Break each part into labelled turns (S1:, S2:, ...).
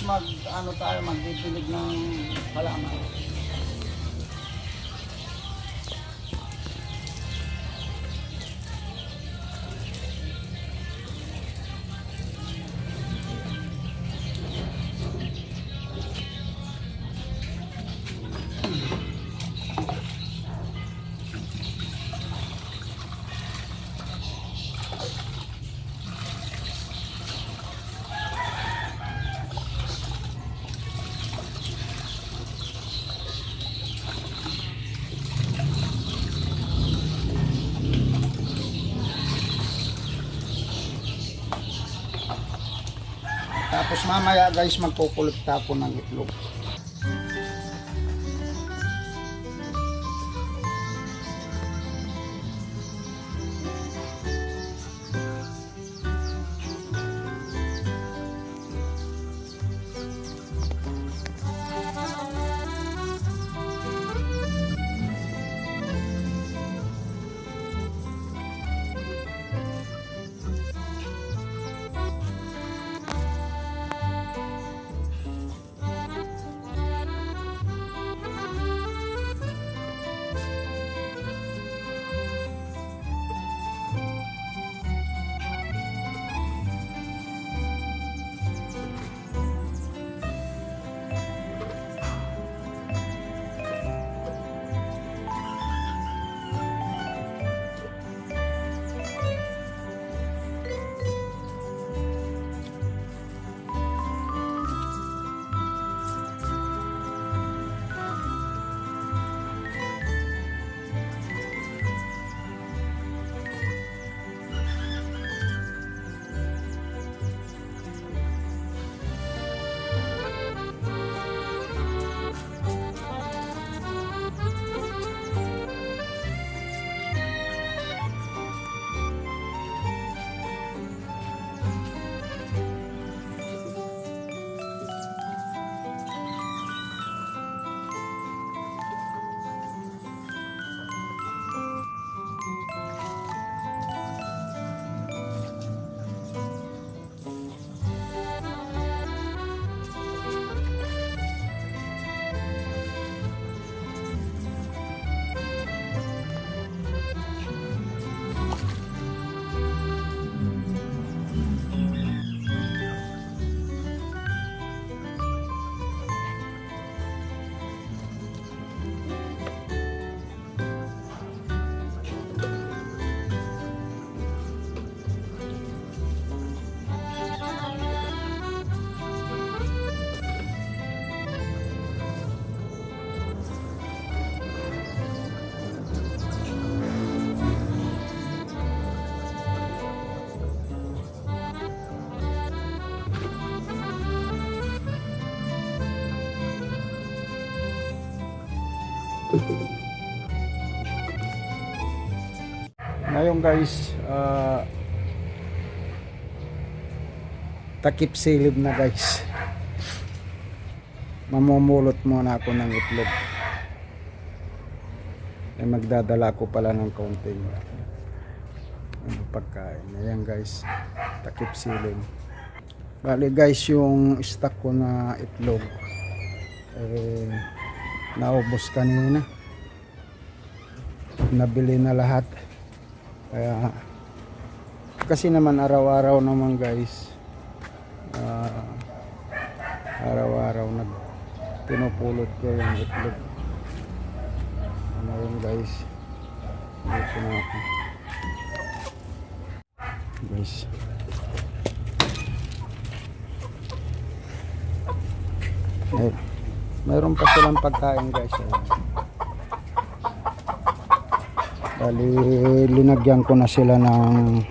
S1: guys, magdidilig ng halaman. Tapos mamaya guys, magkukulot tapo ng itlog. Ngayon guys, takip silib na guys. Mamumulot muna ako ng itlog. Magdadala ko pala ng kaunting pagkain. Ayan guys, takip silib. Bali guys, yung stock ko na itlog naubos kanina. Nabili na lahat. Kaya kasi naman araw-araw naman guys, araw-araw pinupulot ko yung itlog. Ano yun guys, dito na ako guys. Mayroon pa silang pagkain guys. Bali, linagyan ko na sila ng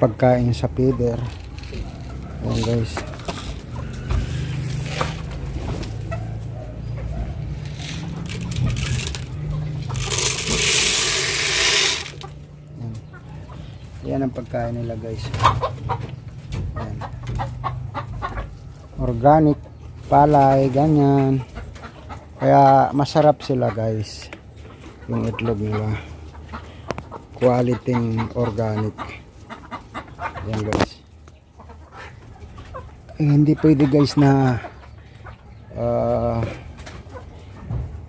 S1: pagkain sa feeder. Ayan guys. Yan ang pagkain nila guys. Ayan. Organic palay, ganyan. Kaya masarap sila guys. Yung itlog nila quality organic. Yan guys. Hindi pwede guys na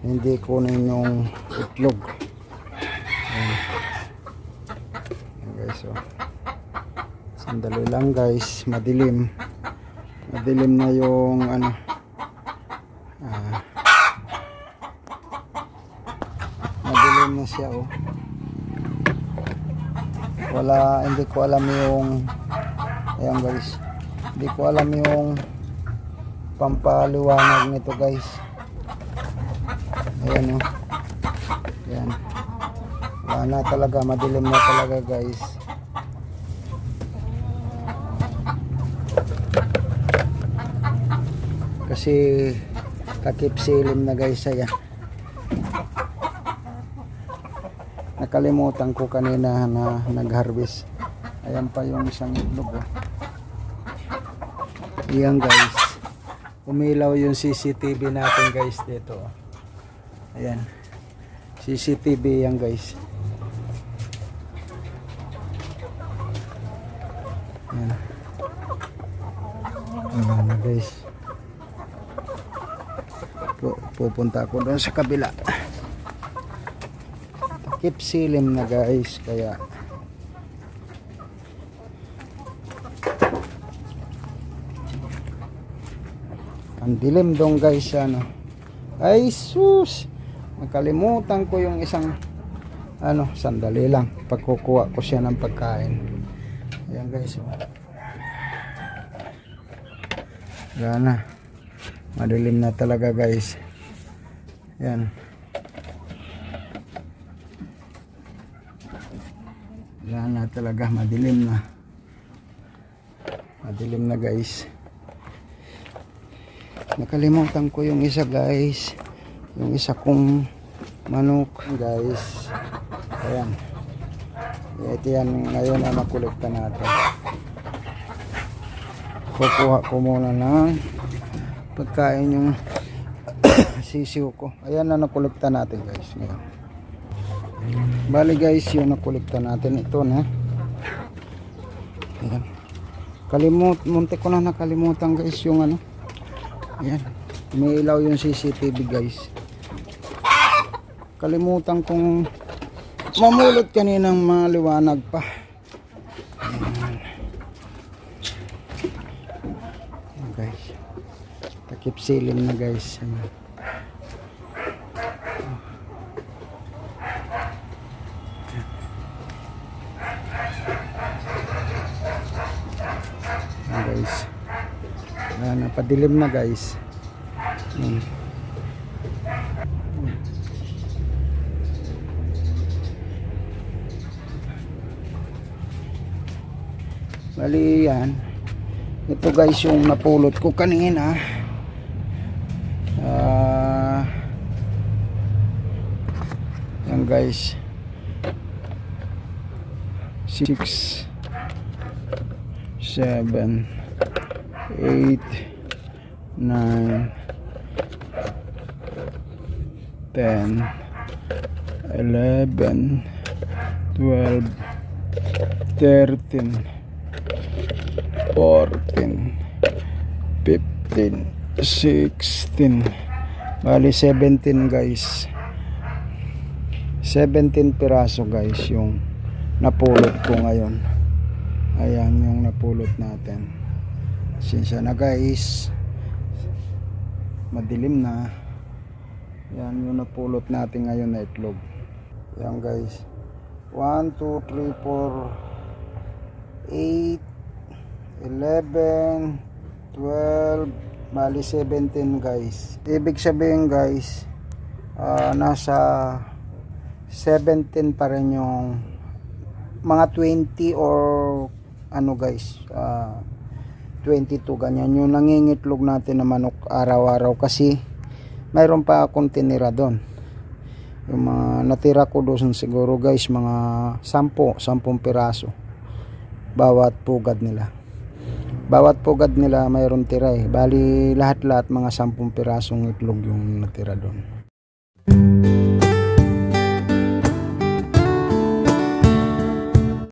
S1: hindi kunin yung itlog. Yan. Yan guys, oh. Sandali lang guys, madilim na yung ano, madilim na siya, oh. Hindi ko alam yung, ayan guys, hindi ko alam yung pampaliwanag nito guys. Ayan, oh. Ayan, wala na talaga, madilim na talaga guys. Kasi takip silim na guys. Ayan, nakalimutan ko kanina na nag-harvest. Ayan pa yung isang itlog, oh. Ayan guys, umilaw yung CCTV natin guys dito, oh. Ayan, CCTV yan guys. Ayan. Ayan na guys. Pupunta ako doon sa kabila. Takip silim na guys, kaya ang dilim doon guys, ano. Ay sus, nakalimutan ko yung isang ano, sandali lang, pagkukuha ko siya ng pagkain. Ayan guys, wala na, madilim na talaga guys. Ayan, wala na talaga, madilim na guys. Nakalimutan ko yung isa guys, yung isa kong manok guys. Ayan, ito yan ngayon ang nakolekta natin. Kukuha ko muna ng pagkain yung sisiw ko. Ayan na nakolekta natin guys ngayon. Bali guys, yung nakolekta natin ito na. Ayan, muntik ko na nakalimutan guys yung ano. Ayan, may ilaw yung CCTV guys. Kalimutan kong mamulot kaninang maliwanag pa. Ayan. Ayan guys, takip silim na guys. Ayan. Ayan guys, napadilim na guys. Bali yan, ito guys yung napulot ko kanina. Yan guys, 6 7 8 9 10 11 12 13 14 15 16, bali 17 guys. 17 piraso guys yung napulot ko ngayon. Ayan yung napulot natin. Sinsya na guys, madilim na. Yan yung napulot natin ngayon na itlog. Yan guys, 1, 2, 3, 4 8 11 12, bali 17 guys. Ibig sabihin guys, nasa 17 pa rin yung mga 20 or ano guys, 22 ganyan yung nangingitlog natin na manok araw-araw. Kasi mayroon pa akong tinira doon. Yung mga natira ko doon siguro guys, mga 10 piraso bawat pugad nila. Bawat pugad nila mayroon tira eh. Bali lahat-lahat mga 10 pirasong itlog yung natira doon.